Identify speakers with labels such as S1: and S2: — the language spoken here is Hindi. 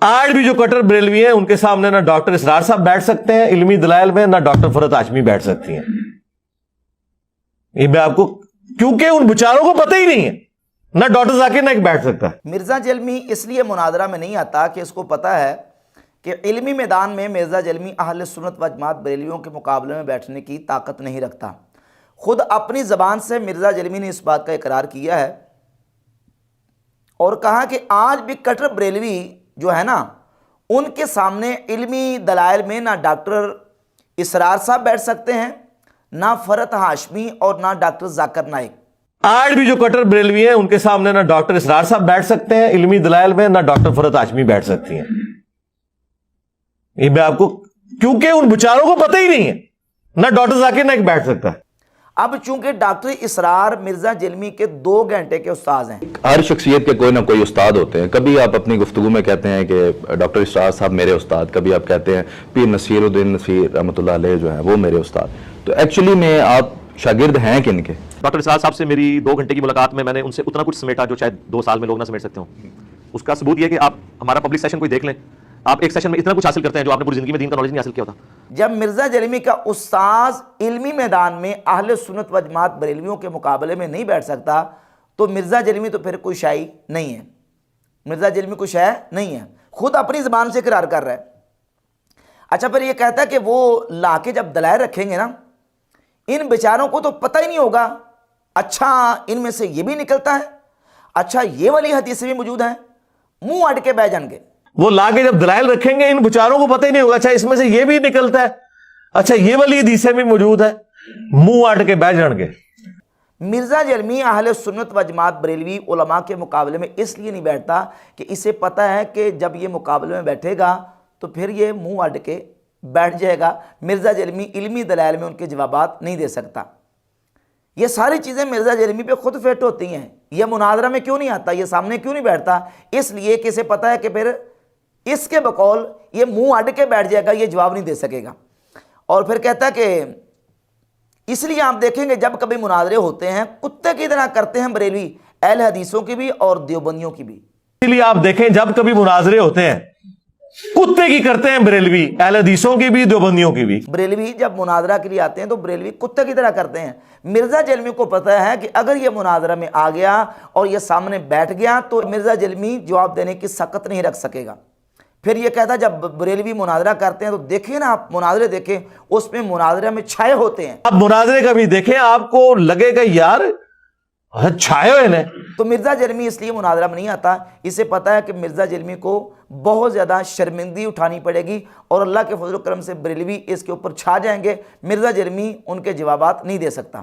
S1: आज भी जो कट्टर बरेलवी हैं उनके सामने ना डॉक्टर इसरार साहब बैठ सकते हैं इल्मी दलाइल में, ना डॉक्टर फरहत हाशमी बैठ सकती हैं। ये मैं आपको, क्योंकि उन बेचारों को पता ही नहीं है, ना डॉक्टर जाकिर नाइक बैठ सकता।
S2: मिर्जा जलमी इसलिए मुनाजरा में नहीं आता कि इसको पता है कि इल्मी मैदान में मिर्जा जलमी अहले सुन्नत व जमात बरेलियों के मुकाबले में बैठने की ताकत नहीं रखता। खुद अपनी ज़बान से मिर्जा जलमी ने इस बात का इकरार किया है और कहा कि आज भी कट्टर बरेलवी जो है ना, उनके सामने इल्मी दलाइल में ना डॉक्टर इसरार साहब बैठ सकते हैं, ना फरहत हाशमी और ना डॉक्टर जाकिर नाइक।
S1: आज भी जो कट्टर बरेलवी हैं उनके सामने ना डॉक्टर इसरार साहब बैठ सकते हैं इल्मी दलाइल में, ना डॉक्टर फरहत हाशमी बैठ सकती हैं। ये मैं आपको, क्योंकि उन बेचारों को पता ही नहीं है, ना डॉक्टर जाकिर नाइक बैठ सकता।
S2: अब चूंकि डॉक्टर इसरार मिर्जा जलमी के 2 घंटे के उस्ताद हैं।
S3: हर शख्सियत के कोई ना कोई उस्ताद होते हैं। कभी आप अपनी गुफ्तगू में कहते हैं कि डॉक्टर इसरार साहब मेरे उस्ताद, कभी आप कहते हैं पीर नसीरुद्दीन नसीर रहमतुल्लाह अलैह जो है वो मेरे उस्ताद। तो एक्चुअली में आप शागिर्द हैं किनके?
S4: डॉक्टर इसरार साहब से मेरी 2 घंटे की मुलाकात में मैंने उनसे उतना कुछ समेटा जो शायद 2 साल में लोग ना समेट सकते हो। उसका सबूत यह कि आप हमारा पब्लिक सेशन कोई देख लें, आप एक सेशन में इतना कुछ हासिल करते हैं जो आपने पूरी जिंदगी में दीन का नॉलेज नहीं हासिल किया होता।
S2: जब मिर्जा जलमी का उस्ताद इल्मी मैदान में अहले सुन्नत व जमात बरेलवियों के मुकाबले में नहीं बैठ सकता तो मिर्जा जलमी तो फिर कोई शाई नहीं है। मिर्जा जलमी कोई शाय नहीं है, खुद अपनी ज़बान से इकरार कर रहा है। अच्छा, फिर ये कहता है कि वो लाके जब दलाइल रखेंगे ना, इन बेचारों को तो पता ही नहीं होगा। अच्छा, इनमें से ये भी निकलता है, अच्छा ये वाली हदीसें भी मौजूद हैं, मुंह अड़ के बह जाएंगे।
S1: वो लाके जब दलाइल रखेंगे इन बेचारों को पता ही नहीं होगा, अच्छा इसमें से ये भी निकलता है, अच्छा ये वाली हदीसें भी मौजूद है, मुंह अड़ के बह जाएंगे।
S2: मिर्जा जलमी अहले सुन्नत व जमात बरेलवी उलमा के मुकाबले में इसलिए नहीं बैठता कि इसे पता है कि जब ये मुकाबले में बैठेगा तो फिर ये मुंह अड़ के बैठ जाएगा। मिर्जा जलमी इल्मी दलाइल में उनके जवाबात नहीं दे सकता। ये सारी चीज़ें मिर्जा जलमी पे खुद फिट होती हैं। यह मुनाजरा में क्यों नहीं आता, ये सामने क्यों नहीं बैठता? इसलिए कि इसे पता है कि फिर इसके बकौल ये मुंह अड़ के बैठ जाएगा, ये जवाब नहीं दे सकेगा। और फिर कहता है कि इसलिए आप देखेंगे जब कभी मुनाजरे होते हैं कुत्ते की तरह करते हैं बरेलवी, अहले हदीसों की भी और देवबंदियों की भी।
S1: इसलिए आप देखें जब कभी मुनाजरे होते हैं कुत्ते की करते हैं बरेलवी, अहले हदीसों की भी देवबंदियों की भी।
S2: बरेलवी जब मुनाजरा के लिए आते हैं तो बरेलवी कुत्ते की तरह करते हैं। मिर्जा जलमी को पता है कि अगर ये मुनाजरा में आ गया और ये सामने बैठ गया तो मिर्जा जलमी जवाब देने की सकत नहीं रख सकेगा। फिर ये कहता है जब बरेलवी मुनाजरा करते हैं तो देखिए ना, आप मुनाजरे देखें, उसमें मुनाजरे में छाए होते हैं।
S1: आप मुनाजरे कभी देखें, आपको लगेगा यार छाए हुए ने।
S2: तो मिर्जा जलमी इसलिए मुनाजरा में नहीं आता, इसे पता है कि मिर्जा जलमी को बहुत ज़्यादा शर्मिंदगी उठानी पड़ेगी और अल्लाह के फजल करम से बरेलवी इसके ऊपर छा जाएंगे। मिर्जा जलमी उनके जवाबात नहीं दे सकता।